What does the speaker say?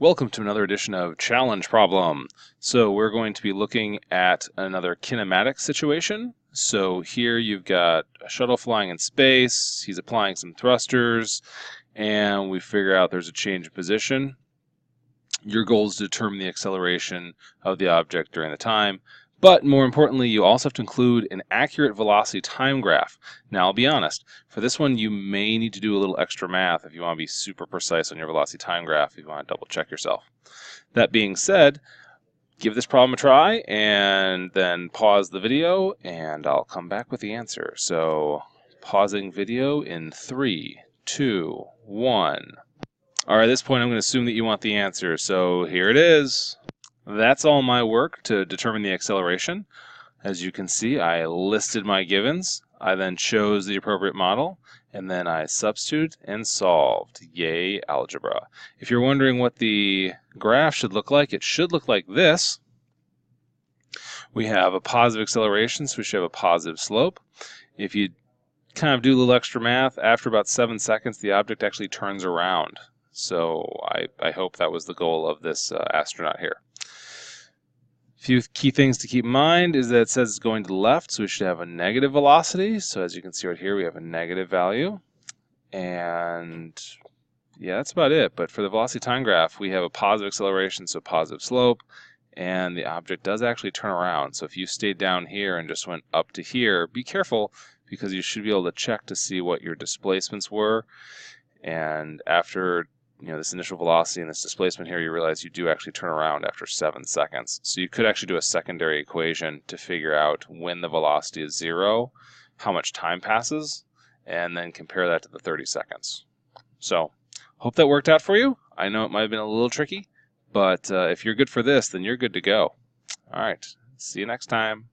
Welcome to another edition of Challenge Problem. So we're going to be looking at another kinematics situation. So here you've got a shuttle flying in space, he's applying some thrusters, and we figure out there's a change in position. Your goal is to determine the acceleration of the object during the time. But more importantly, you also have to include an accurate velocity time graph. Now, I'll be honest, for this one, you may need to do a little extra math if you want to be super precise on your velocity time graph, if you want to double check yourself. That being said, give this problem a try and then pause the video and I'll come back with the answer. So, pausing video in 3, 2, 1. All right, at this point, I'm going to assume that you want the answer. So here it is. That's all my work to determine the acceleration. As you can see, I listed my givens. I then chose the appropriate model, and then I substituted and solved. Yay, algebra. If you're wondering what the graph should look like, it should look like this. We have a positive acceleration, so we should have a positive slope. If you kind of do a little extra math, after about 7 seconds, the object actually turns around. So I hope that was the goal of this astronaut here. A few key things to keep in mind is that it says it's going to the left, so we should have a negative velocity. So as you can see right here, we have a negative value. And yeah, that's about it. But for the velocity time graph, we have a positive acceleration, so positive slope. And the object does actually turn around. So if you stayed down here and just went up to here, be careful because you should be able to check to see what your displacements were. And after this initial velocity and this displacement here, you realize you do actually turn around after 7 seconds. So you could actually do a secondary equation to figure out when the velocity is 0, how much time passes, and then compare that to the 30 seconds. So, hope that worked out for you. I know it might have been a little tricky, but if you're good for this, then you're good to go. All right, see you next time.